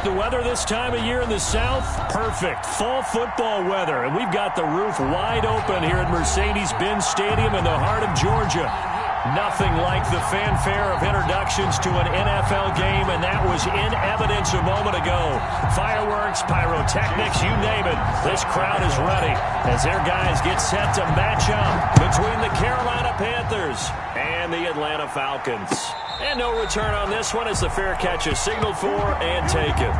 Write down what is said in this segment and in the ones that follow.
the weather this time of year in the South? Perfect. Fall football weather. And we've got the roof wide open here at Mercedes-Benz Stadium in the heart of Georgia. Nothing like the fanfare of introductions to an NFL game, and that was in evidence a moment ago. Fireworks, pyrotechnics, you name it. This crowd is ready as their guys get set to match up between the Carolina Panthers and the Atlanta Falcons. And no return on this one as the fair catch is signaled for and taken.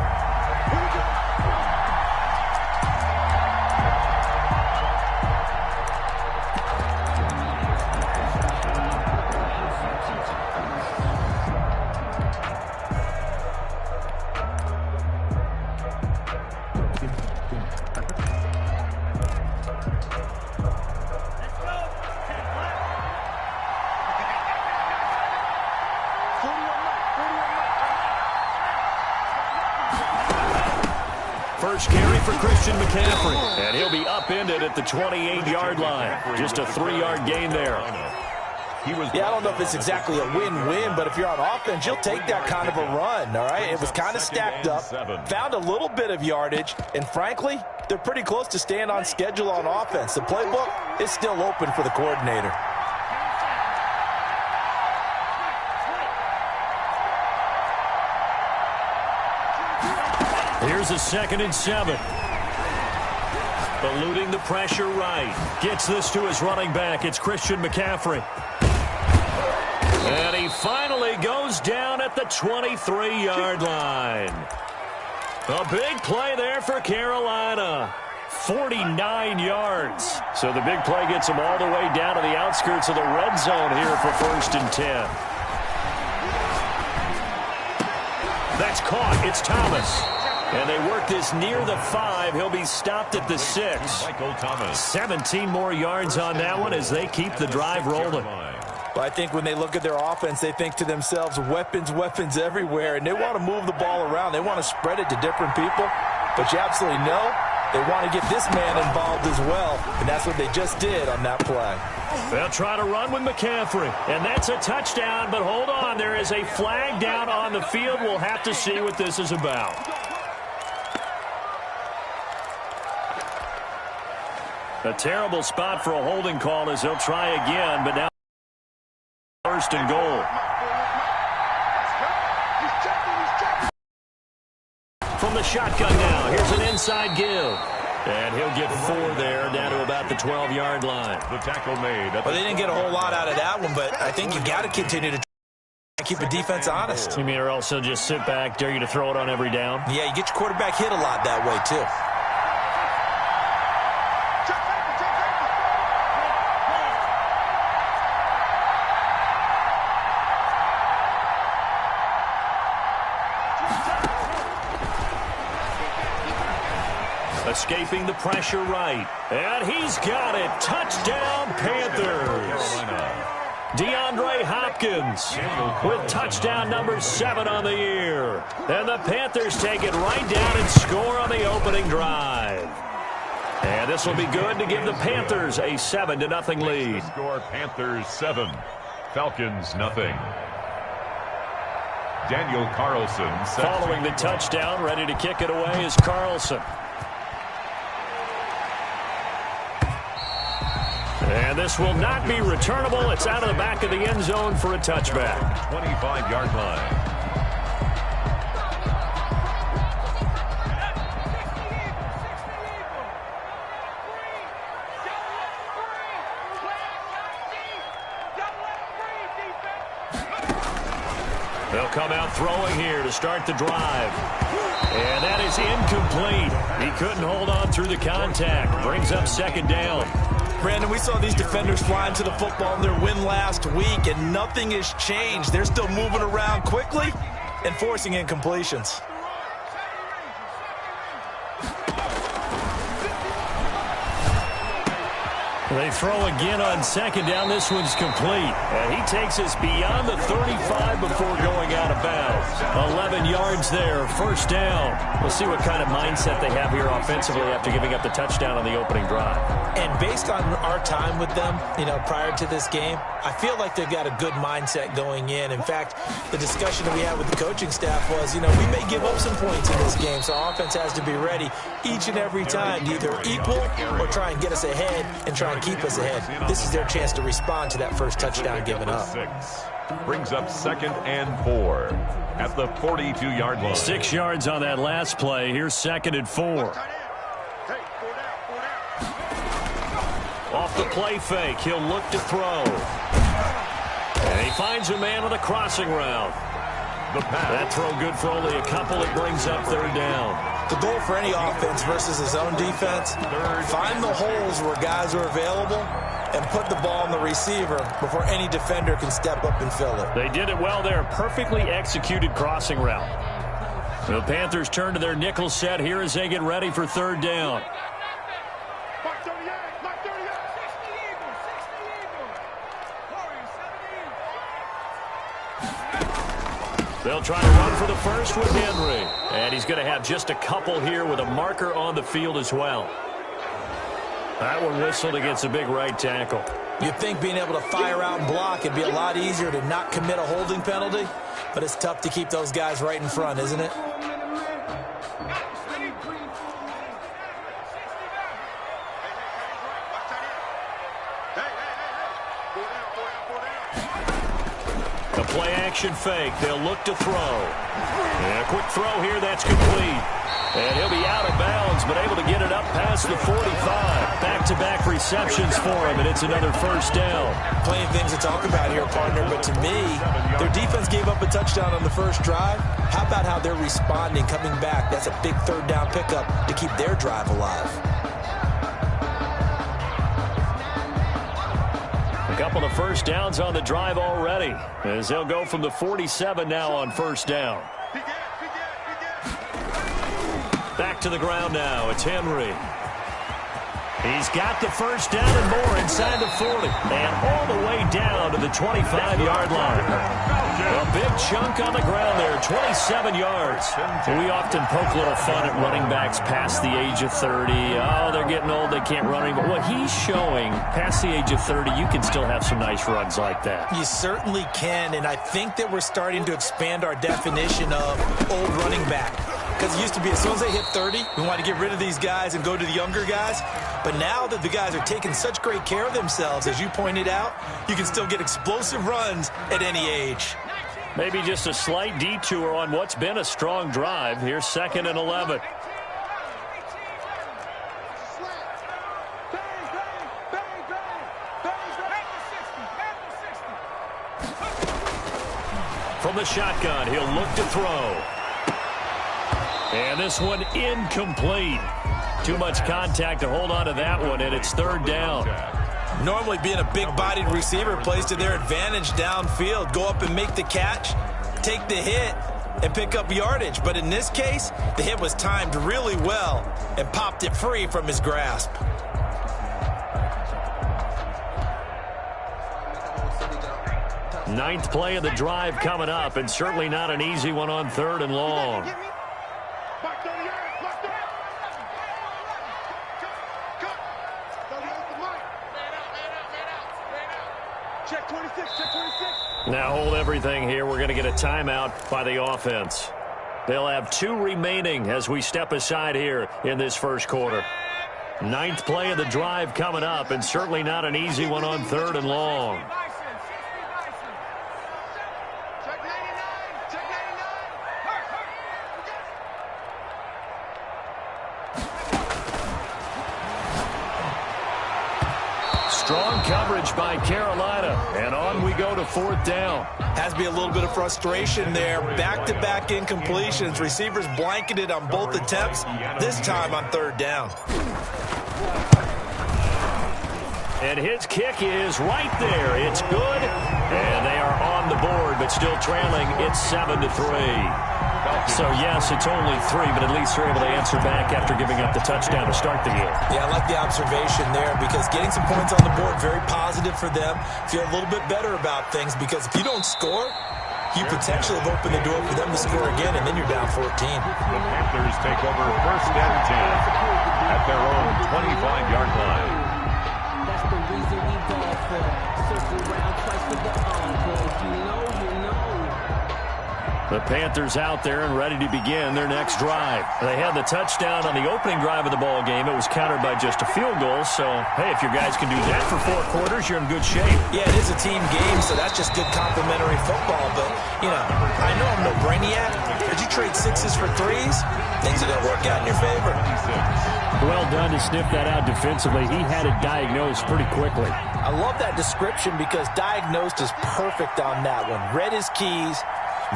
First carry for Christian McCaffrey, and he'll be upended at the 28-yard line. Just a 3-yard gain there. Yeah, I don't know if it's exactly a win-win, but if you're on offense, you'll take that kind of a run, all right? It was kind of stacked up, found a little bit of yardage, and frankly, they're pretty close to staying on schedule on offense. The playbook is still open for the coordinator. Here's a 2nd and 7. Eluding the pressure right. Gets this to his running back. It's Christian McCaffrey. And he finally goes down at the 23-yard line. A big play there for Carolina. 49 yards. So the big play gets him all the way down to the outskirts of the red zone here for 1st and 10. That's caught. It's Thomas. And they work this near the 5. He'll be stopped at the 6. 17 more yards on that one as they keep the drive rolling. Well, I think when they look at their offense, they think to themselves, weapons, weapons everywhere, and they want to move the ball around. They want to spread it to different people. But you absolutely know they want to get this man involved as well, and that's what they just did on that play. They'll try to run with McCaffrey, and that's a touchdown. But hold on, there is a flag down on the field. We'll have to see what this is about. A terrible spot for a holding call as they'll try again, but now 1st and goal. From the shotgun now, here's an inside give. And he'll get 4 there, down to about the 12-yard line. The tackle made. Well, they didn't get a whole lot out of that one, but I think you got to continue to keep the defense honest. You mean or else they'll just sit back, dare you to throw it on every down? Yeah, you get your quarterback hit a lot that way, too. Escaping the pressure right. And he's got it. Touchdown, Panthers. DeAndre Hopkins with touchdown number 7 on the year. And the Panthers take it right down and score on the opening drive. And this will be good to give the Panthers a 7-0 lead. Score Panthers 7, Falcons nothing. Daniel Carlson. Following the touchdown, ready to kick it away is Carlson. And this will not be returnable. It's out of the back of the end zone for a touchback. 25-yard line. They'll come out throwing here to start the drive. And that is incomplete. He couldn't hold on through the contact. Brings up 2nd down. Brandon, we saw these defenders flying to the football in their win last week, and nothing has changed. They're still moving around quickly and forcing incompletions. They throw again on second down. This one's complete. And he takes us beyond the 35 before going out of bounds. 11 yards there, first down. We'll see what kind of mindset they have here offensively after giving up the touchdown on the opening drive. And based on our time with them, prior to this game, I feel like they've got a good mindset going in. In fact, the discussion that we had with the coaching staff was, we may give up some points in this game, so our offense has to be ready each and every time to either equal or try and get us ahead and try and keep us ahead. This is their chance to respond to that first touchdown given up. Brings up 2nd and 4 at the 42-yard line. 6 yards on that last play. Here's 2nd and 4. Off the play fake, he'll look to throw. And he finds a man on the crossing route. That throw good for only a couple. It brings up 3rd down. The goal for any offense versus his own defense, find the holes where guys are available and put the ball on the receiver before any defender can step up and fill it. They did it well there. Perfectly executed crossing route. The Panthers turn to their nickel set here as they get ready for 3rd down. They'll try to run for the first with Henry. And he's going to have just a couple here with a marker on the field as well. That one whistled against a big right tackle. You'd think being able to fire out and block it'd be a lot easier to not commit a holding penalty, but it's tough to keep those guys right in front, isn't it? The play action fake. They'll look to throw. And a quick throw here. That's complete. And he'll be out of bounds, but able to get it up past the 45. Back-to-back receptions for him, and it's another first down. Plenty of things to talk about here, partner, but to me, their defense gave up a touchdown on the first drive. How about how they're responding, coming back? That's a big 3rd down pickup to keep their drive alive. A couple of first downs on the drive already, as they'll go from the 47 now on first down. Back to the ground now. It's Henry. He's got the first down and more inside the 40. And all the way down to the 25-yard line. A big chunk on the ground there, 27 yards. We often poke a little fun at running backs past the age of 30. Oh, they're getting old, they can't run anymore. What he's showing, past the age of 30, you can still have some nice runs like that. You certainly can, and I think that we're starting to expand our definition of old running back. Because it used to be as soon as they hit 30, we want to get rid of these guys and go to the younger guys. But now that the guys are taking such great care of themselves, as you pointed out, you can still get explosive runs at any age. Maybe just a slight detour on what's been a strong drive. Here's 2nd and 11. From the shotgun, he'll look to throw. And this one incomplete. Too much contact to hold on to that one, and it's 3rd down. Normally being a big-bodied receiver plays to their advantage downfield. Go up and make the catch, take the hit, and pick up yardage. But in this case, the hit was timed really well and popped it free from his grasp. Ninth play of the drive coming up, and certainly not an easy one on 3rd and long. Now hold everything here. We're going to get a timeout by the offense. They'll have 2 remaining as we step aside here in this first quarter. Ninth play of the drive coming up, and certainly not an easy one on 3rd and long. Strong coverage by Carolina, and on we go to 4th down. Has to be a little bit of frustration there. Back-to-back incompletions. Receivers blanketed on both attempts, this time on 3rd down. And his kick is right there. It's good, and they are on the board, but still trailing. It's 7-3. So, yes, it's only 3, but at least they're able to answer back after giving up the touchdown to start the game. Yeah, I like the observation there because getting some points on the board, very positive for them. Feel a little bit better about things because if you don't score, you potentially have opened the door for them to score again, and then you're down 14. The Panthers take over 1st and 10 at their own 25-yard line. That's the reason we ball for. Circle round twice with the encore. You know. The Panthers out there and ready to begin their next drive. They had the touchdown on the opening drive of the ball game. It was countered by just a field goal. So, hey, if your guys can do that for 4 quarters, you're in good shape. Yeah, it is a team game, so that's just good complimentary football. But, you know, I know I'm no brainiac. Did you trade 6s for 3s? Things are going to work out in your favor. Well done to sniff that out defensively. He had it diagnosed pretty quickly. I love that description because diagnosed is perfect on that one. Read his keys,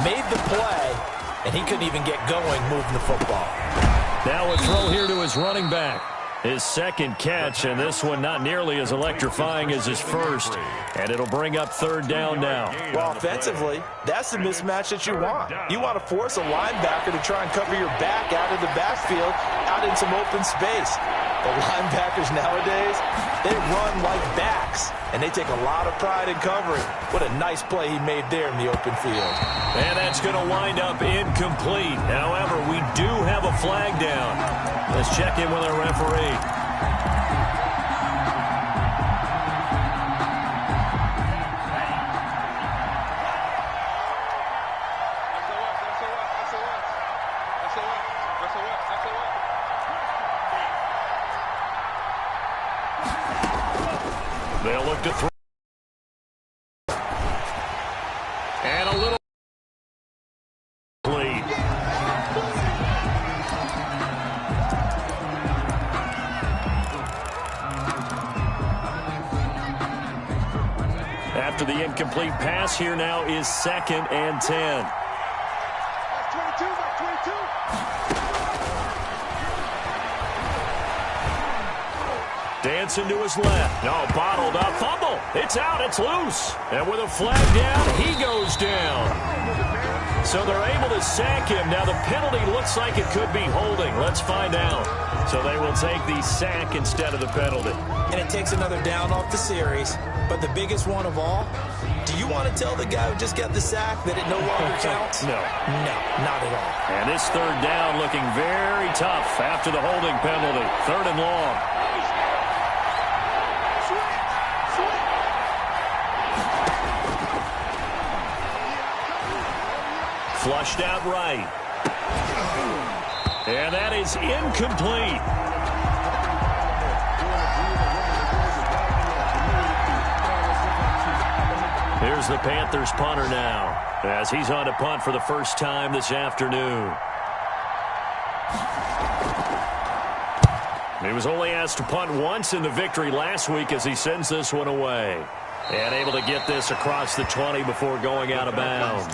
made the play, and he couldn't even get going moving the football. Now a throw here to his running back. His second catch, and this one not nearly as electrifying as his first. And it'll bring up 3rd down now. Well, offensively, that's the mismatch that you want. You want to force a linebacker to try and cover your back out of the backfield, out in some open space. The linebackers nowadays, they run like backs, and they take a lot of pride in covering. What a nice play he made there in the open field. And that's going to wind up incomplete. However, we do have a flag down. Let's check in with our referee. They'll look to throw. And a little lead. After the incomplete pass, here now is 2nd and 10. Dancing to his left. No, bottled up. Fumble. It's out. It's loose. And with a flag down, he goes down. So they're able to sack him. Now the penalty looks like it could be holding. Let's find out. So they will take the sack instead of the penalty. And it takes another down off the series. But the biggest one of all, do you want to tell the guy who just got the sack that it no longer counts? No. No, not at all. And this 3rd down looking very tough after the holding penalty. 3rd and long. Flushed out right. And that is incomplete. Here's the Panthers punter now, as he's on to punt for the first time this afternoon. He was only asked to punt once in the victory last week as he sends this one away. And able to get this across the 20 before going out of bounds.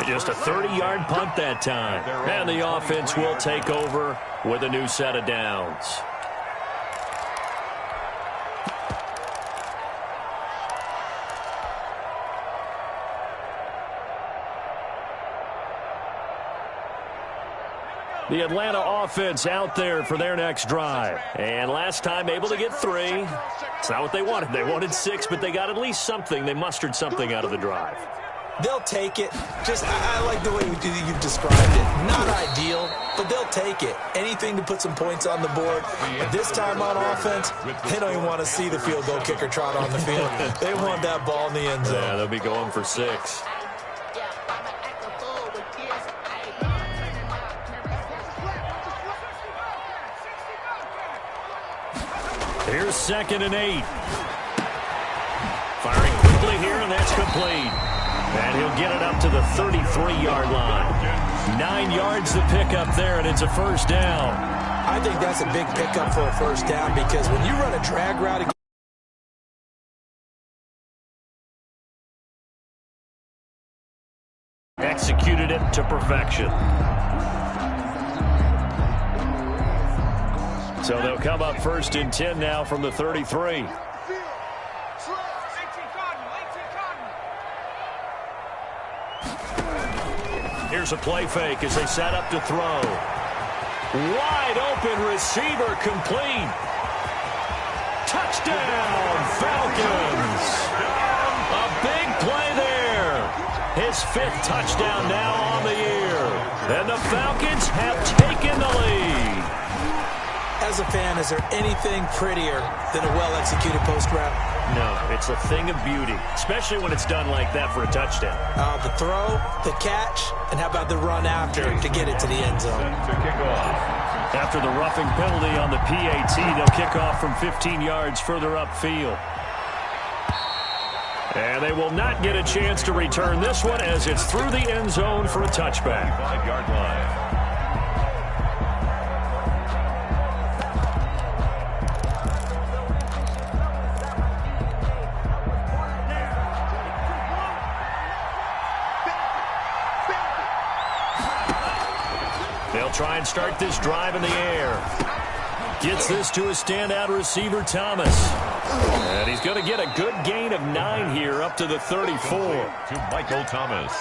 Just a 30-yard punt that time. And the offense will take over with a new set of downs. The Atlanta offense out there for their next drive. And last time able to get 3. It's not what they wanted. They wanted 6, but they got at least something. They mustered something out of the drive. They'll take it. I like the way you've described it. Not ideal, but they'll take it. Anything to put some points on the board. But this time on offense, they don't even want to see the field goal kicker trot on the field. They want that ball in the end zone. Yeah, they'll be going for 6. Here's 2nd and 8. Firing quickly here, and that's complete. And he'll get it up to the 33-yard line. 9 yards to pick up there, and it's a 1st down. I think that's a big pickup for a 1st down because when you run a drag route, executed it to perfection. So they'll come up 1st and 10 now from the 33. Here's a play fake as they set up to throw. Wide open receiver complete. Touchdown, Falcons. A big play there. His 5th touchdown now on the year. And the Falcons have taken the lead. As a fan, is there anything prettier than a well-executed post route? No, it's a thing of beauty, especially when it's done like that for a touchdown. The throw, the catch, and how about the run after to get it to the end zone? To kick off. After the roughing penalty on the PAT, they'll kick off from 15 yards further upfield. And they will not get a chance to return this one as it's through the end zone for a touchback. 5-yard line. They'll try and start this drive in the air. Gets this to a standout receiver, Thomas. And he's going to get a good gain of 9 here up to the 34. To Michael Thomas.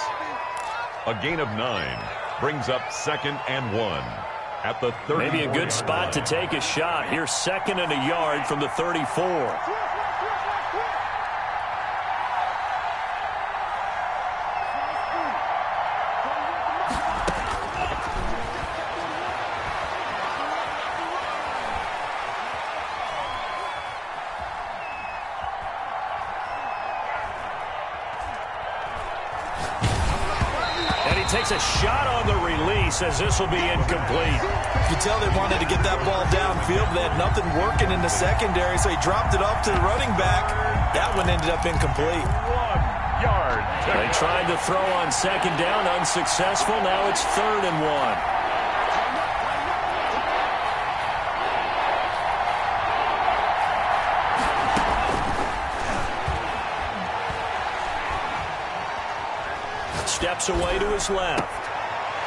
A gain of 9 brings up 2nd and 1 at the 34. Maybe a good spot to take a shot. Here's 2nd and a yard from the 34. Takes a shot on the release as this will be incomplete. You can tell they wanted to get that ball downfield. They had nothing working in the secondary, so he dropped it off to the running back. That one ended up incomplete. 1 yard. They tried to throw on 2nd down, unsuccessful. Now it's 3rd and 1. Steps away to his left.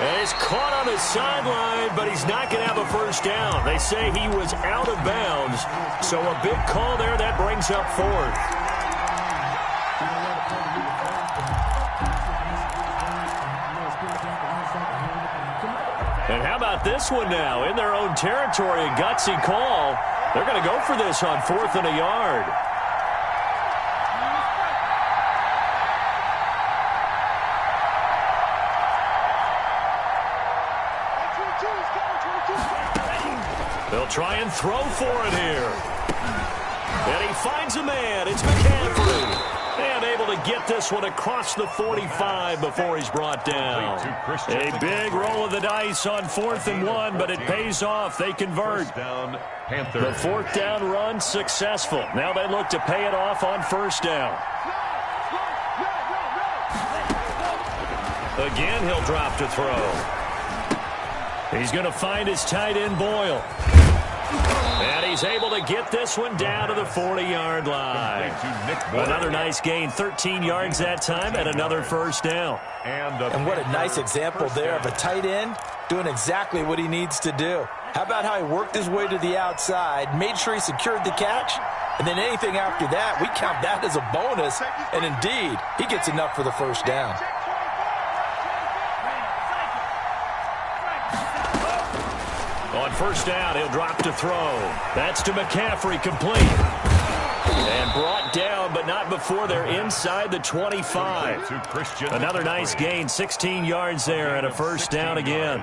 And he's caught on the sideline, but he's not going to have a first down. They say he was out of bounds. So a big call there. That brings up 4th. And how about this one now? In their own territory, a gutsy call. They're going to go for this on 4th and a yard. They'll try and throw for it here. And he finds a man. It's McCaffrey. And able to get this one across the 45 before he's brought down. A big roll of the dice on 4th and 1, but it pays off. They convert. Down, the 4th down run successful. Now they look to pay it off on 1st down. Again, he'll drop to throw. He's going to find his tight end, Boyle. And he's able to get this one down to the 40-yard line. Another nice gain, 13 yards that time, and another 1st down. And what a nice example there of a tight end doing exactly what he needs to do. How about how he worked his way to the outside, made sure he secured the catch, and then anything after that, we count that as a bonus. And indeed, he gets enough for the 1st down. On 1st down, he'll drop to throw. That's to McCaffrey, complete. And brought down, but not before they're inside the 25. Another nice gain, 16 yards there, and a 1st down again.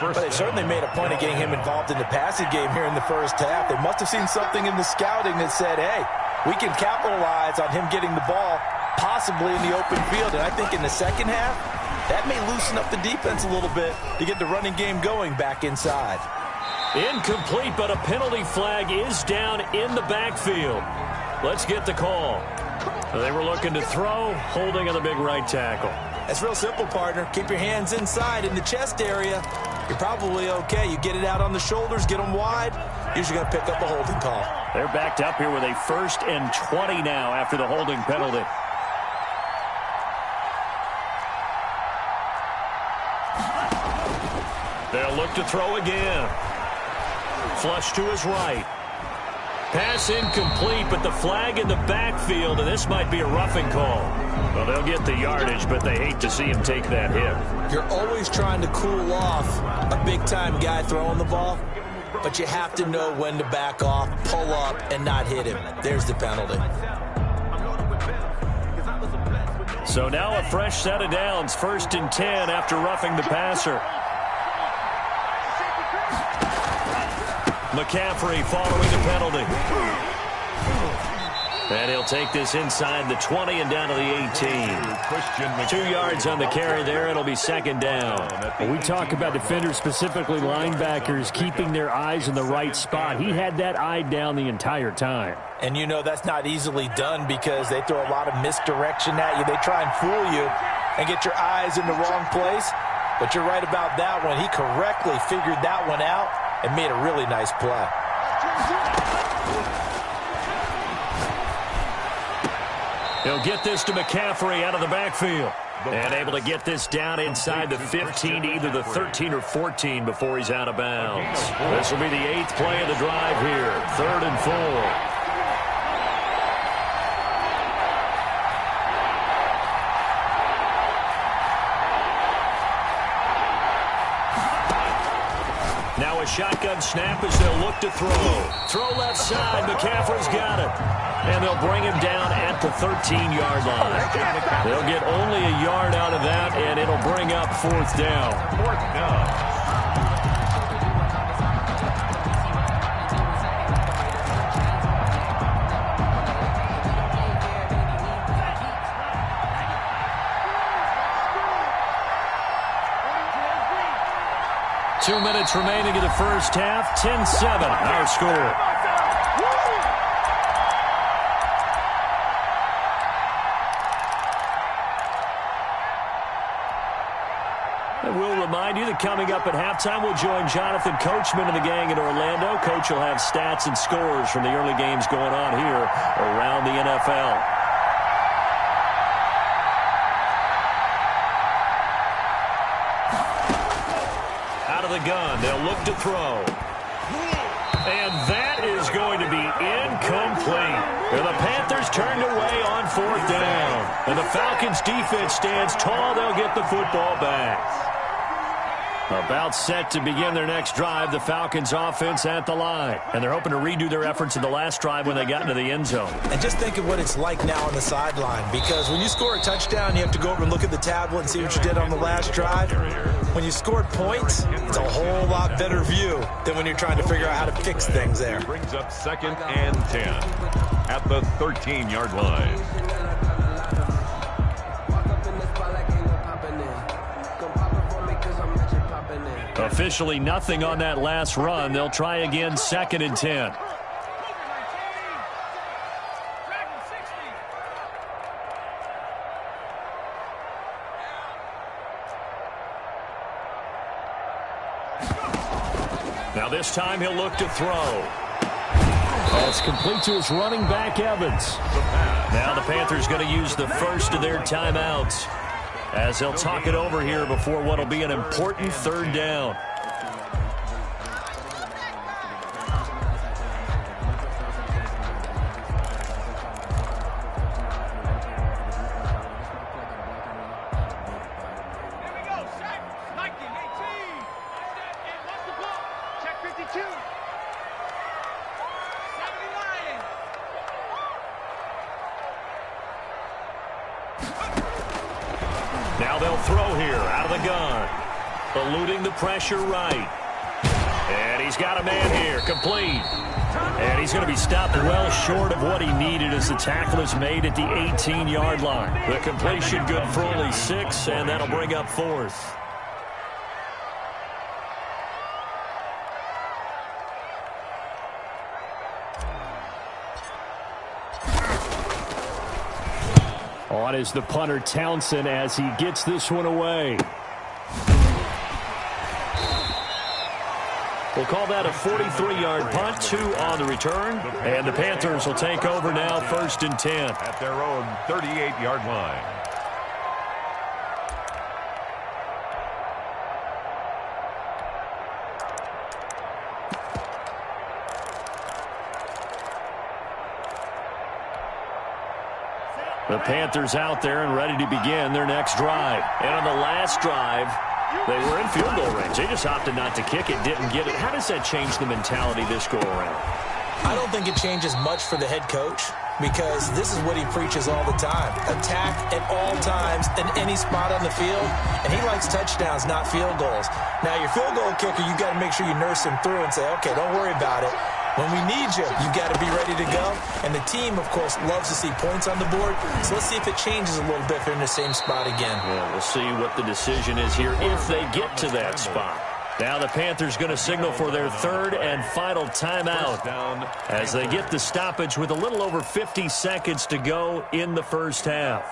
But they certainly made a point of getting him involved in the passing game here in the 1st half. They must have seen something in the scouting that said, hey, we can capitalize on him getting the ball possibly in the open field. And I think in the 2nd half, that may loosen up the defense a little bit to get the running game going back inside. Incomplete, but a penalty flag is down in the backfield. Let's get the call. They were looking to throw, holding on the big right tackle. That's real simple, partner. Keep your hands inside in the chest area. You're probably okay. You get it out on the shoulders, get them wide, usually going to pick up a holding call. They're backed up here with a 1st and 20 now after the holding penalty. They'll look to throw again. Flush to his right. Pass incomplete, but the flag in the backfield, and this might be a roughing call. Well, they'll get the yardage, but they hate to see him take that hit. You're always trying to cool off a big-time guy throwing the ball, but you have to know when to back off, pull up, and not hit him. There's the penalty. So now a fresh set of downs, 1st and 10 after roughing the passer. McCaffrey following the penalty. And he'll take this inside the 20 and down to the 18. 2 yards on the carry there. It'll be 2nd down. When we talk about defenders, specifically linebackers, keeping their eyes in the right spot. He had that eye down the entire time. And you know that's not easily done because they throw a lot of misdirection at you. They try and fool you and get your eyes in the wrong place. But you're right about that one. He correctly figured that one out and made a really nice play. He'll get this to McCaffrey out of the backfield. And able to get this down inside the 15, either the 13 or 14 before he's out of bounds. This will be the 8th play of the drive here. 3rd and 4. Now a shotgun snap as they'll look to throw. Throw left side. McCaffrey's got it. And they'll bring him down at the 13-yard line. They'll get only a yard out of that, and it'll bring up 4th down. 4th down. 2 minutes remaining in the first half. 10-7, our score. And we'll remind you that coming up at halftime, we'll join Jonathan Coachman and the gang in Orlando. Coach will have stats and scores from the early games going on here around the NFL. Out of the gun, they'll look to throw. And that is going to be incomplete. And the Panthers turned away on 4th down. And the Falcons' defense stands tall. They'll get the football back. About set to begin their next drive, the Falcons offense at the line. And they're hoping to redo their efforts in the last drive when they got into the end zone. And just think of what it's like now on the sideline, because when you score a touchdown, you have to go over and look at the tablet and see what you did on the last drive. When you scored points, it's a whole lot better view than when you're trying to figure out how to fix things there. Brings up 2nd and 10 at the 13-yard line. Officially nothing on that last run. They'll try again, 2nd and 10. Now this time he'll look to throw. That's complete to his running back, Evans. Now the Panthers going to use the first of their timeouts as they'll talk it over here before what will be an important 3rd down. Now they'll throw here out of the gun. Eluding the pressure right. And he's got a man here, complete. And he's going to be stopped well short of what he needed as the tackle is made at the 18-yard line. The completion good for only 6, and that'll bring up 4th. On is the punter, Townsend, as he gets this one away. We'll call that a 43-yard punt, 2 on the return. And the Panthers will take over now, 1st and 10. At their own 38-yard line. The Panthers out there and ready to begin their next drive. And on the last drive, they were in field goal range. They just opted not to kick it, didn't get it. How does that change the mentality this go around? I don't think it changes much for the head coach because this is what he preaches all the time. Attack at all times in any spot on the field, and he likes touchdowns, not field goals. Now, your field goal kicker, you got to make sure you nurse him through and say, okay, don't worry about it. When we need you, you got to be ready to go. And the team, of course, loves to see points on the board. So let's see if it changes a little bit if they're in the same spot again. Well, we'll see what the decision is here if they get to that spot. Now the Panthers going to signal for their third and final timeout as they get the stoppage with a little over 50 seconds to go in the first half.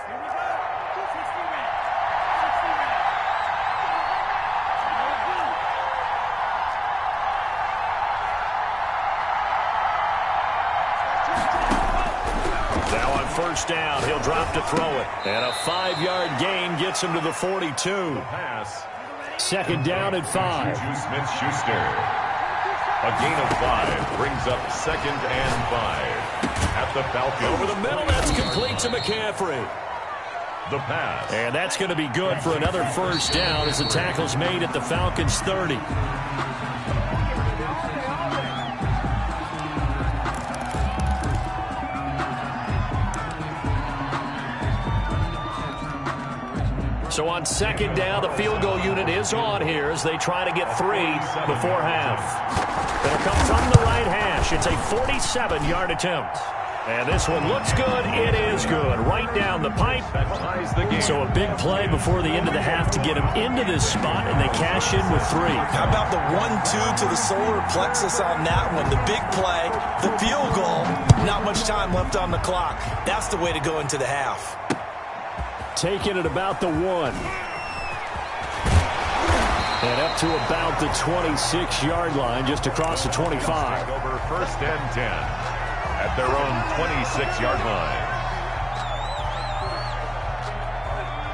Now on first down, he'll drop to throw it. And a 5-yard gain gets him to the 42. Pass. Second down and 5. Smith-Schuster. A gain of 5 brings up second and 5 at the Falcons. Over the middle, that's complete to McCaffrey. The pass. And that's going to be good for another first down as the tackle's made at the Falcons' 30. So on second down, the field goal unit is on here as they try to get 3 before half. It'll come from the right hash. It's a 47-yard attempt. And this one looks good. It is good. Right down the pipe. So a big play before the end of the half to get him into this spot, and they cash in with 3. How about the 1-2 to the solar plexus on that one? The big play, the field goal, not much time left on the clock. That's the way to go into the half. Taking it about the 1. And up to about the 26-yard line, just across the 25. Over first and 10 at their own 26-yard line.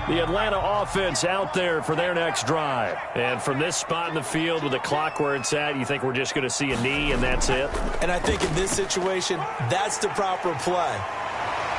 The Atlanta offense out there for their next drive. And from this spot in the field with the clock where it's at, you think we're just going to see a knee and that's it? And I think in this situation, that's the proper play.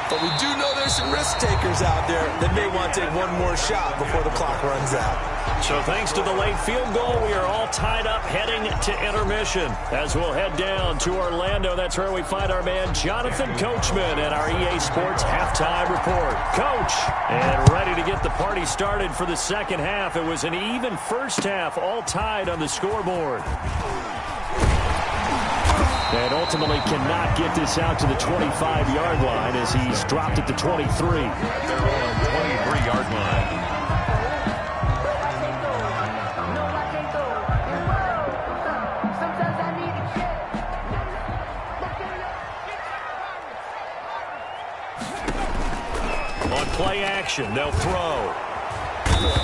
But we do know there's some risk takers out there that may want to take one more shot before the clock runs out. So thanks to the late field goal, we are all tied up heading to intermission. As we'll head down to Orlando, that's where we find our man Jonathan Coachman at our EA Sports Halftime Report. Coach, and ready to get the party started for the second half. It was an even first half, all tied on the scoreboard. And ultimately cannot get this out to the 25-yard line as he's dropped it to 23. At their own 23-yard line. On play action, they'll throw.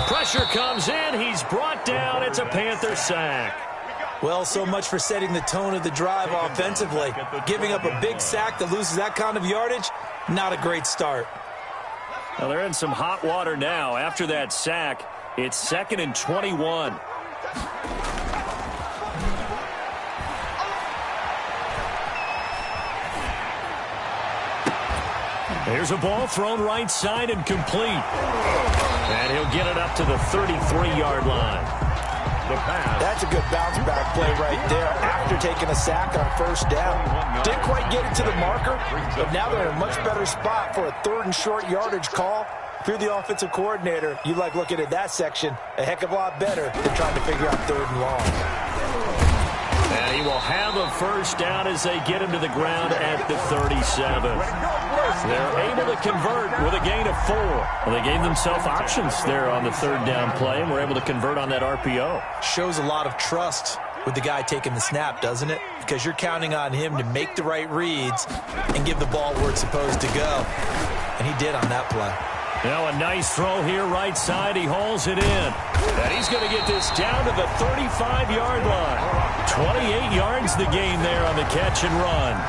Pressure comes in. He's brought down. It's a Panther sack. Well, so much for setting the tone of the drive offensively. Giving up a big sack that loses that kind of yardage, not a great start. Well, they're in some hot water now. After that sack, it's 2nd and 21. Here's a ball thrown right side and complete. And he'll get it up to the 33-yard line. The pass. That's a good bounce-back play right there after taking a sack on first down. Didn't quite get it to the marker, but now they're in a much better spot for a 3rd and short yardage call. If you're the offensive coordinator, you like looking at that section a heck of a lot better than trying to figure out 3rd and long. And he will have a first down as they get him to the ground at the 37. They're able to convert with a gain of 4. Well, they gave themselves options there on the 3rd down play, and were able to convert on that RPO. Shows a lot of trust with the guy taking the snap, doesn't it? Because you're counting on him to make the right reads and give the ball where it's supposed to go. And he did on that play. Now a nice throw here right side. He hauls it in. And he's going to get this down to the 35-yard line. 28 yards the gain there on the catch and run.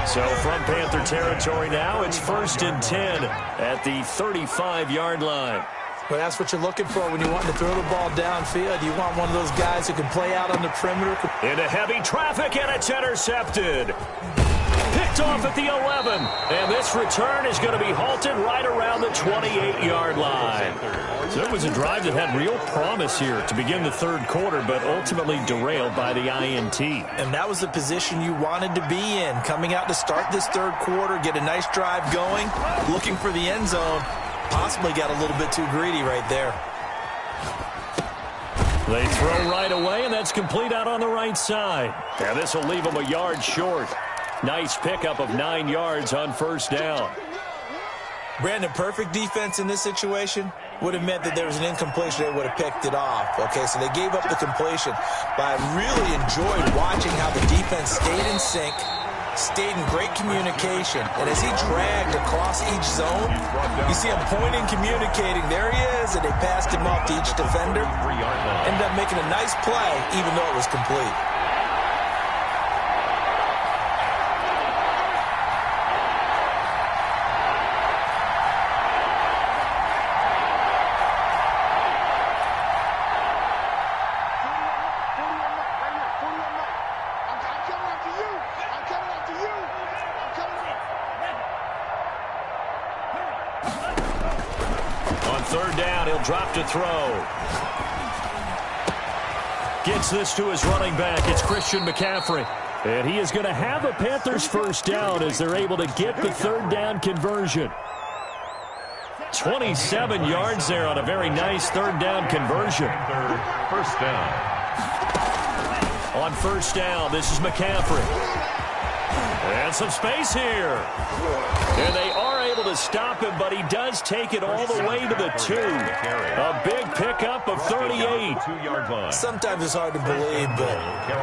So from Panther territory now, it's 1st and 10 at the 35-yard line. Well, that's what you're looking for when you want to throw the ball downfield. You want one of those guys who can play out on the perimeter. Into heavy traffic, and it's intercepted. Picked off at the 11. And this return is going to be halted right around the 28-yard line. So it was a drive that had real promise here to begin the third quarter, but ultimately derailed by the INT. And that was the position you wanted to be in. Coming out to start this third quarter, get a nice drive going, looking for the end zone. Possibly got a little bit too greedy right there. They throw right away, and that's complete out on the right side. And this will leave them a yard short. Nice pickup of 9 yards on first down. Brandon, perfect defense in this situation would have meant that there was an incompletion. They would have picked it off. Okay, so they gave up the completion. But I really enjoyed watching how the defense stayed in sync, stayed in great communication. And as he dragged across each zone, you see him pointing, communicating. There he is, and they passed him off to each defender. Ended up making a nice play, even though it was complete. Third down, he'll drop to throw. Gets this to his running back. It's Christian McCaffrey. And he is going to have a Panthers first down as they're able to get the third down conversion. 27 yards there on a very nice third down conversion. First down. On first down, this is McCaffrey. And some space here. And they are able to stop him, but he does take it all the way to the 2. A big pickup of 38. Sometimes it's hard to believe, but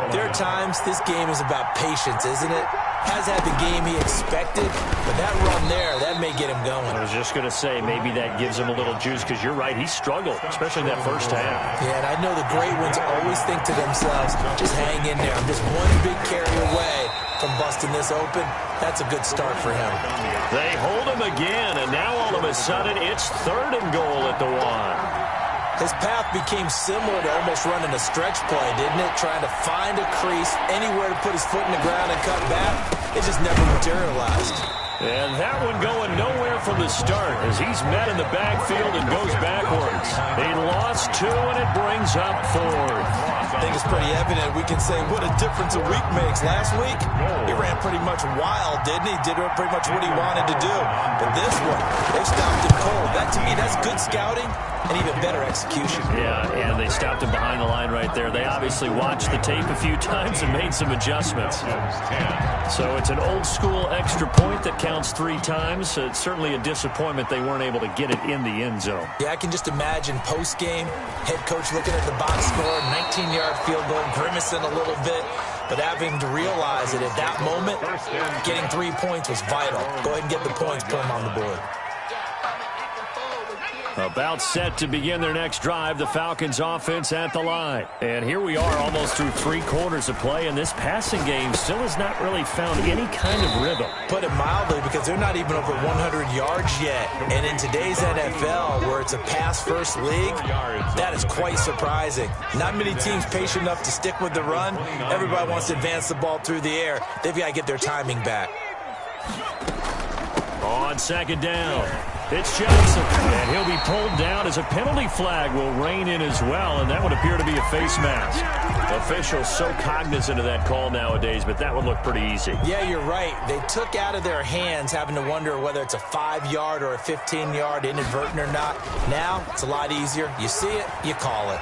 there are times this game is about patience, isn't it? Has had the game he expected, but that run there, that may get him going. I was just going to say, maybe that gives him a little juice, because you're right, he struggled, especially in that first half. Yeah, and I know the great ones always think to themselves, just hang in there. I'm just one big carry away from busting this open. That's a good start for him. They hold him again, and now all of a sudden it's 3rd and goal at the 1. His path became similar to almost running a stretch play, didn't it? Trying to find a crease, anywhere to put his foot in the ground and cut back. It just never materialized. And that one going nowhere from the start as he's met in the backfield and goes backwards. He lost 2, and it brings up 4th. I think it's pretty evident. We can say what a difference a week makes. Last week, he ran pretty much wild, didn't he? Did pretty much what he wanted to do. But this one, they stopped him cold. That, to me, that's good scouting and even better execution. Yeah, and they stopped him behind the line right there. They obviously watched the tape a few times and made some adjustments. So it's an old-school extra point that counts 3 times. It's certainly a disappointment they weren't able to get it in the end zone. Yeah, I can just imagine post-game, head coach looking at the box score, 19-yard field goal, grimacing a little bit, but having to realize that at that moment, getting 3 points was vital. Go ahead and get the points, put them on the board. About set to begin their next drive, the Falcons offense at the line. And here we are almost through 3 quarters of play, and this passing game still has not really found any kind of rhythm. Put it mildly, because they're not even over 100 yards yet. And in today's NFL, where it's a pass-first league, that is quite surprising. Not many teams patient enough to stick with the run. Everybody wants to advance the ball through the air. They've got to get their timing back. On second down, it's Johnson, and he'll be pulled down as a penalty flag will rein in as well, and that would appear to be a face mask. Officials so cognizant of that call nowadays, but that would look pretty easy. Yeah, you're right. They took out of their hands having to wonder whether it's a 5-yard or a 15-yard inadvertent or not. Now, it's a lot easier. You see it, you call it.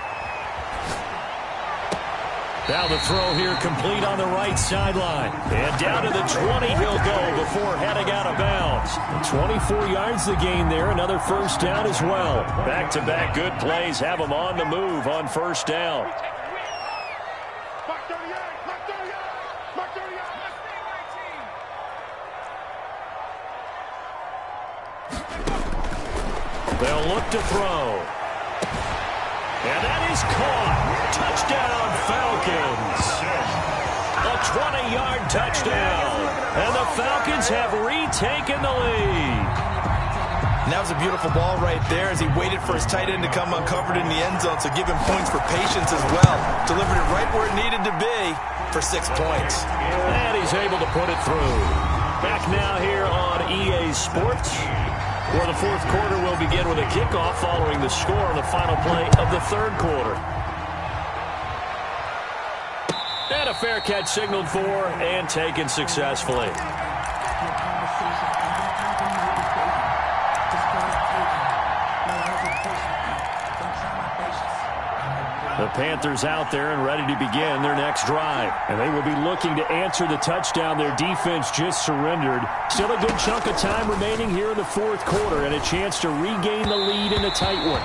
Now the throw here complete on the right sideline. And down to the 20 he'll go before heading out of bounds. 24 yards the gain there. Another first down as well. Back-to-back good plays have them on the move on first down. They'll look to throw. And that is caught. Touchdown, Falcons. A 20-yard touchdown. And the Falcons have retaken the lead. And that was a beautiful ball right there as he waited for his tight end to come uncovered in the end zone. So give him points for patience as well. Delivered it right where it needed to be for 6 points. And he's able to put it through. Back now here on EA Sports, where the fourth quarter will begin with a kickoff following the score on the final play of the third quarter. And a fair catch signaled for and taken successfully. The Panthers out there and ready to begin their next drive. And they will be looking to answer the touchdown their defense just surrendered. Still a good chunk of time remaining here in the fourth quarter and a chance to regain the lead in a tight one.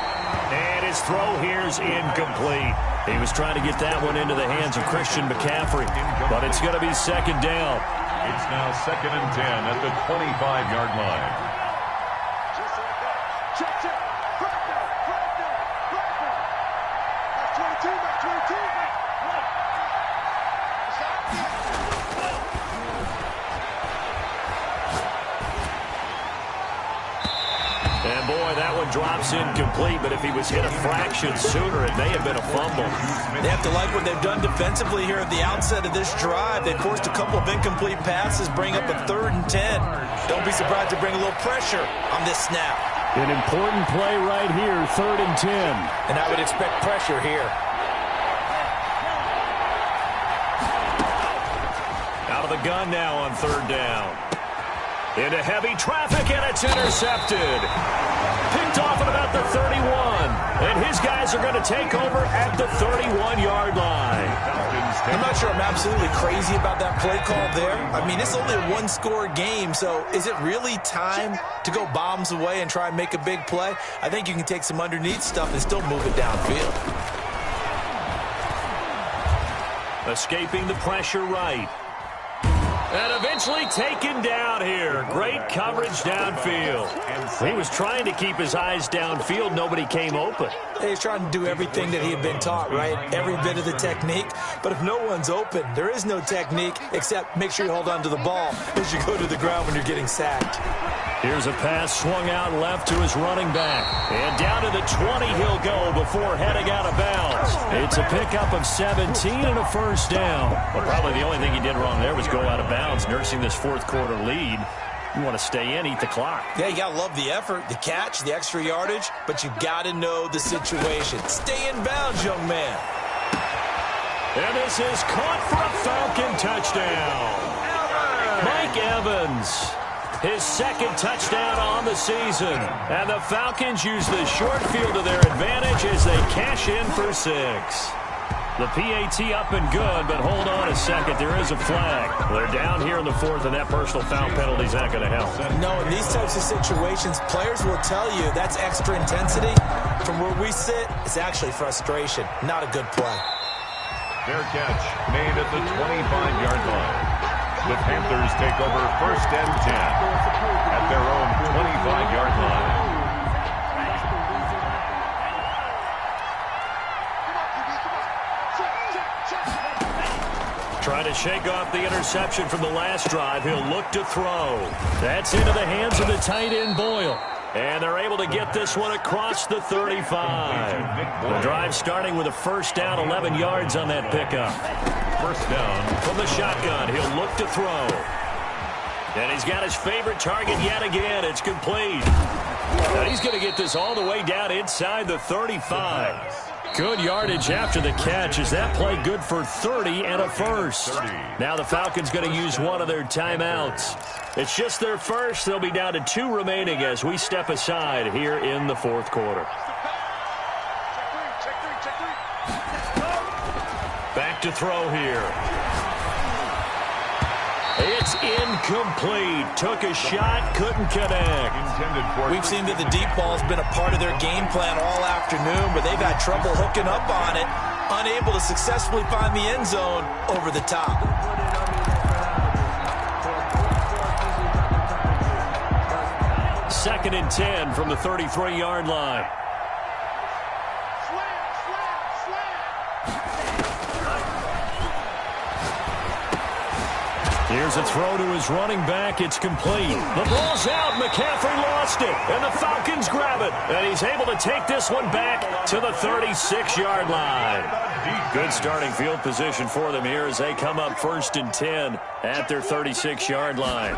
And his throw here is incomplete. He was trying to get that one into the hands of Christian McCaffrey. But it's going to be second down. It's now 2nd and 10 at the 25-yard line. And boy, that one drops incomplete, but if he was hit a fraction sooner, it may have been a fumble. They have to like what they've done defensively here at the outset of this drive. They forced a couple of incomplete passes, bring up a 3rd and 10. Don't be surprised to bring a little pressure on this snap. An important play right here, 3rd and 10. And I would expect pressure here. Out of the gun now on 3rd down. Into heavy traffic, and it's intercepted. Picked off at about the 31. And his guys are going to take over at the 31-yard line. I'm not sure I'm absolutely crazy about that play call there. I mean, it's only a one-score game, so is it really time to go bombs away and try and make a big play? I think you can take some underneath stuff and still move it downfield. Escaping the pressure right. And eventually taken down here. Great coverage downfield. He was trying to keep his eyes downfield. Nobody came open. He's trying to do everything that he had been taught, right? Every bit of the technique. But if no one's open, there is no technique except make sure you hold on to the ball as you go to the ground when you're getting sacked. Here's a pass swung out left to his running back. And down to the 20 he'll go before heading out of bounds. It's a pickup of 17 and a first down. Well, probably the only thing he did wrong there was go out of bounds, nursing this fourth quarter lead. You want to stay in, eat the clock. Yeah, you got to love the effort, the catch, the extra yardage, but you got to know the situation. Stay in bounds, young man. And this is caught for a Falcon touchdown. Mike Evans. His second touchdown on the season. And the Falcons use the short field to their advantage as they cash in for 6. The PAT up and good, but hold on a second. There is a flag. They're down here in the fourth, and that personal foul penalty is not going to help. No, in these types of situations, players will tell you that's extra intensity. From where we sit, it's actually frustration. Not a good play. Fair catch made at the 25-yard line. The Panthers take over 1st and 10 at their own 25-yard line. Trying to shake off the interception from the last drive. He'll look to throw. That's into the hands of the tight end, Boyle. And they're able to get this one across the 35. The drive starting with a first down, 11 yards on that pickup. First down. From the shotgun, he'll look to throw. And he's got his favorite target yet again. It's complete. Now he's going to get this all the way down inside the 35. Good yardage after the catch. Is that play good for 30 and a first? Now the Falcons going to use one of their timeouts. It's just their first. They'll be down to 2 remaining as we step aside here in the fourth quarter. Back to throw here. It's incomplete. Took a shot, couldn't connect. We've seen that the deep ball has been a part of their game plan all afternoon, but they've had trouble hooking up on it, unable to successfully find the end zone over the top. 2nd and 10 from the 33-yard line. Here's a throw to his running back. It's complete. The ball's out. McCaffrey lost it. And the Falcons grab it. And he's able to take this one back to the 36-yard line. Good starting field position for them here as they come up 1st and 10 at their 36-yard line.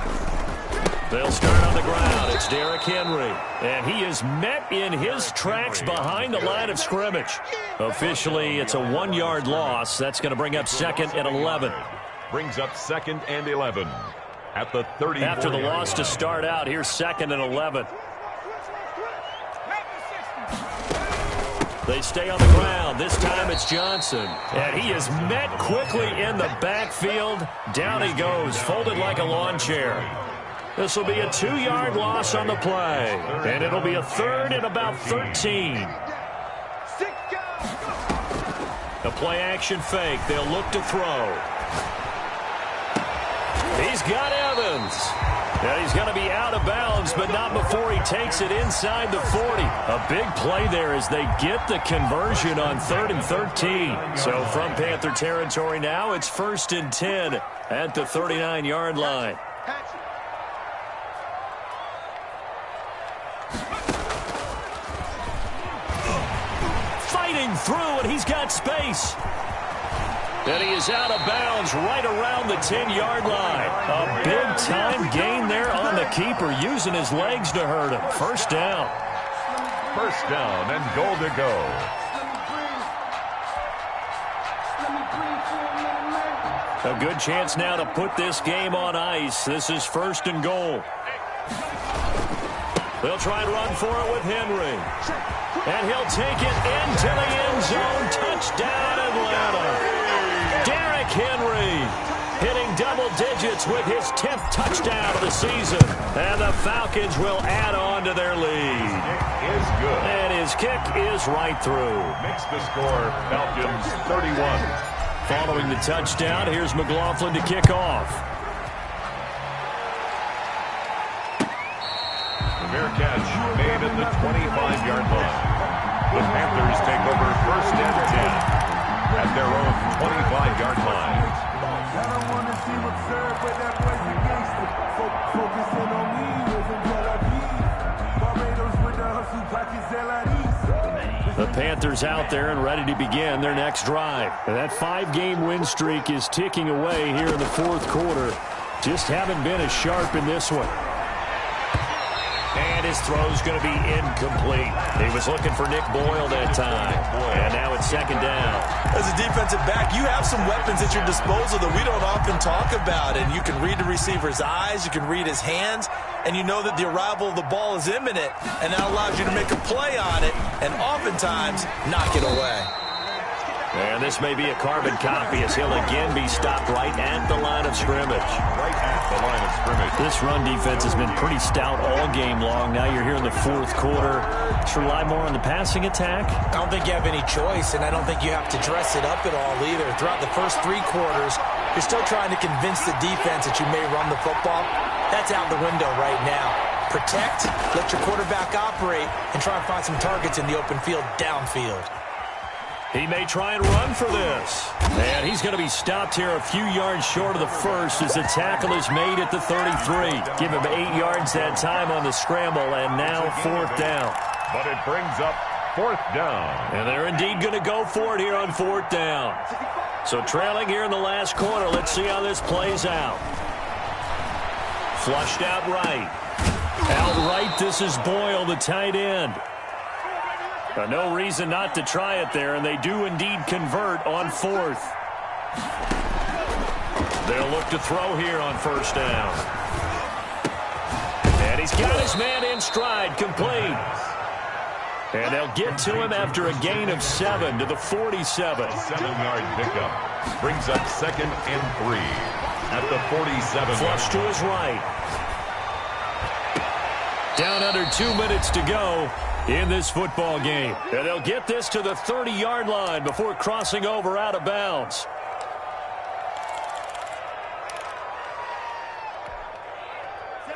They'll start on the ground. It's Derrick Henry. And he is met in his tracks behind the line of scrimmage. Officially, it's a 1-yard loss. That's going to bring up 2nd and 11. Brings up 2nd and 11 at the 30. After the loss to start out, here's 2nd and 11. They stay on the ground. This time it's Johnson. And he is met quickly in the backfield. Down he goes, folded like a lawn chair. This will be a 2-yard loss on the play. And it'll be a 3rd and about 13. The play-action fake. They'll look to throw. He's got Evans. And he's going to be out of bounds, but not before he takes it inside the 40. A big play there as they get the conversion on 3rd and 13. So from Panther territory now, it's 1st and 10 at the 39-yard line. Fighting through, and he's got space. And he is out of bounds right around the 10-yard line. A big-time gain there on the keeper, using his legs to hurt him. 1st down. 1st down and goal to go. A good chance now to put this game on ice. This is 1st and goal. They'll try and run for it with Henry. And he'll take it into the end zone. Touchdown, Atlanta. Derrick Henry hitting double digits with his 10th touchdown of the season. And the Falcons will add on to their lead. Is good. And his kick is right through. Makes the score Falcons 31. Following the touchdown, here's McLaughlin to kick off. The fair catch made at the 25-yard line. The Panthers take over 1st and 10. At their own 25-yard line. I don't want to see absurd, but that boy's a gangster. Focusing on me, living Tel Aviv. Barbados with the hustle, pockets The Panthers out there and ready to begin their next drive. And that 5-game win streak is ticking away here in the 4th quarter. Just haven't been as sharp in this one. And his throw's going to be incomplete. He was looking for Nick Boyle that time. And now it's 2nd down. As a defensive back, you have some weapons at your disposal that we don't often talk about. And you can read the receiver's eyes, you can read his hands, and you know that the arrival of the ball is imminent. And that allows you to make a play on it and oftentimes knock it away. And this may be a carbon copy as he'll again be stopped right at the line of scrimmage. Right at the line of scrimmage. This run defense has been pretty stout all game long. Now you're here in the 4th quarter. Should rely more on the passing attack? I don't think you have any choice, and I don't think you have to dress it up at all either. Throughout the first 3 quarters, you're still trying to convince the defense that you may run the football. That's out the window right now. Protect, let your quarterback operate, and try and find some targets in the open field downfield. He may try and run for this. And he's going to be stopped here a few yards short of the 1st as the tackle is made at the 33. Give him 8 yards that time on the scramble, and now 4th down. But it brings up 4th down. And they're indeed going to go for it here on 4th down. So trailing here in the last quarter, let's see how this plays out. Flushed out right. Outright, this is Boyle, the tight end. No reason not to try it there, and they do indeed convert on 4th. They'll look to throw here on 1st down. And he's got his man in stride, complete. And they'll get to him after a gain of 7 to the 47. 7-yard pickup brings up 2nd and 3 at the 47. Flush to his right. Down under 2 minutes to go in this football game. And they'll get this to the 30-yard line before crossing over out of bounds.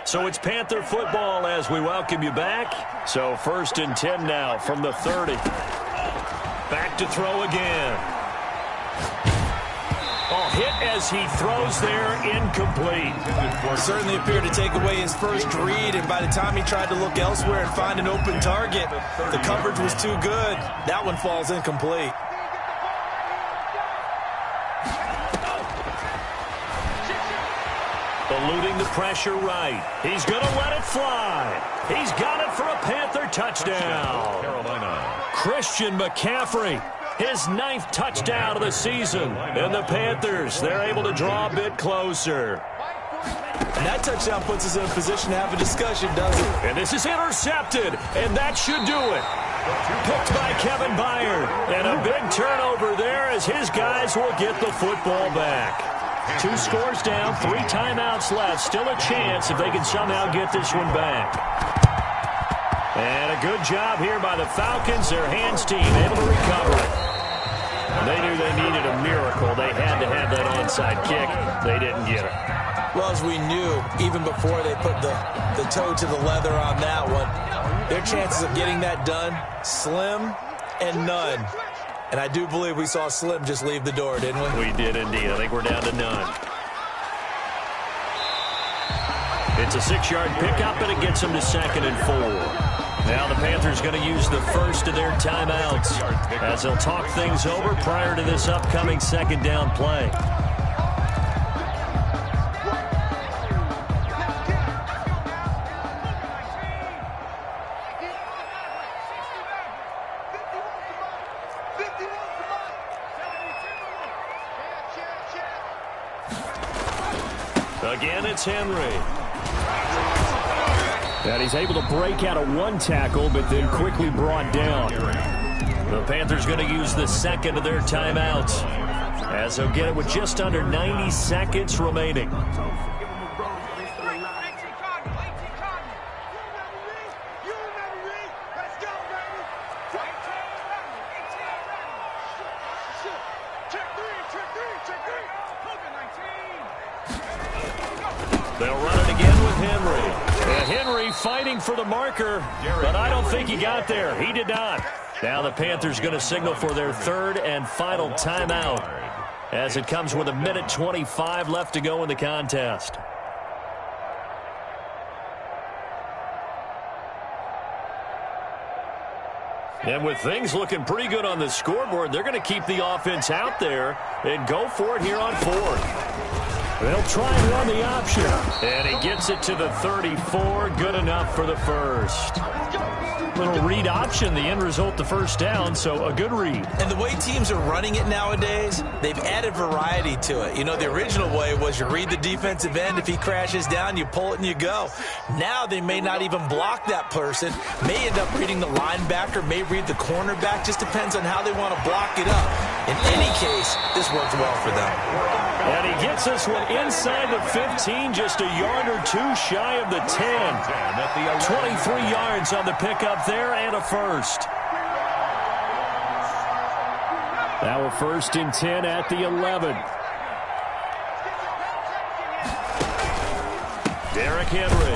So it's Panther football as we welcome you back. So 1st and 10 now from the 30. Back to throw again. Oh, hit as he throws there, incomplete. Certainly appeared to take away his first read, and by the time he tried to look elsewhere and find an open target, the coverage was too good. That one falls incomplete. Eluding the pressure right. He's going to let it fly. He's got it for a Panther touchdown. Carolina. Christian McCaffrey, his 9th touchdown of the season. And the Panthers, they're able to draw a bit closer. And that touchdown puts us in a position to have a discussion, doesn't it? And this is intercepted, and that should do it. Picked by Kevin Byard. And a big turnover there as his guys will get the football back. 2 scores down, 3 timeouts left. Still a chance if they can somehow get this one back. And a good job here by the Falcons. Their hands team able to recover it. They knew they needed a miracle. They had to have that onside kick. They didn't get it. Well, as we knew, even before they put the toe to the leather on that one, their chances of getting that done, slim and none. And I do believe we saw Slim just leave the door, didn't we? We did indeed. I think we're down to none. It's a 6-yard pickup, and it gets them to 2nd and 4. Now the Panthers going to use the first of their timeouts as they'll talk things over prior to this upcoming 2nd down play. Again, it's Henry. And he's able to break out of 1 tackle, but then quickly brought down. The Panthers going to use the 2nd of their timeouts as they'll get it with just under 90 seconds remaining. They'll run it again with Henry. And Henry fighting for the marker, but I don't think he got there. He did not. Now the Panthers going to signal for their 3rd and final timeout as it comes with 1:25 left to go in the contest. And with things looking pretty good on the scoreboard, they're going to keep the offense out there and go for it here on 4th. They'll try and run the option. And he gets it to the 34. Good enough for the first. Little read option, the end result, the first down, so a good read. And the way teams are running it nowadays, they've added variety to it. You know, the original way was you read the defensive end. If he crashes down, you pull it and you go. Now they may not even block that person, may end up reading the linebacker, may read the cornerback. Just depends on how they want to block it up. In any case, this works well for them. And he gets this one inside the 15, just a yard or 2 shy of the 10. 23 yards on the pickup there and a first. Now a 1st and 10 at the 11. Derrick Henry.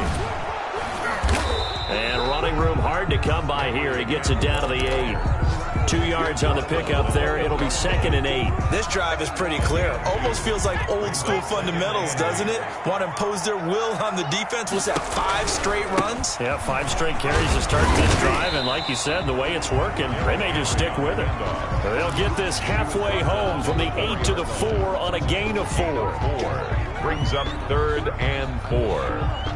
And running room hard to come by here. He gets it down to the 8. 2 yards on the pickup there. It'll be 2nd and 8. This drive is pretty clear. Almost feels like old school fundamentals, doesn't it? Want to impose their will on the defense. Was that 5 straight runs? Yeah, 5 straight carries to start this drive. And like you said, the way it's working, they may just stick with it. They'll get this halfway home from the 8 to the 4 on a gain of 4. Brings up 3rd and 4.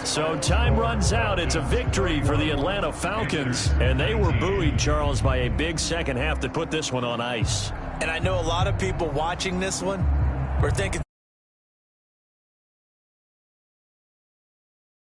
So time runs out. It's a victory for the Atlanta Falcons, and they were buoyed, Charles, by a big second half that put this one on ice. And I know a lot of people watching this one were thinking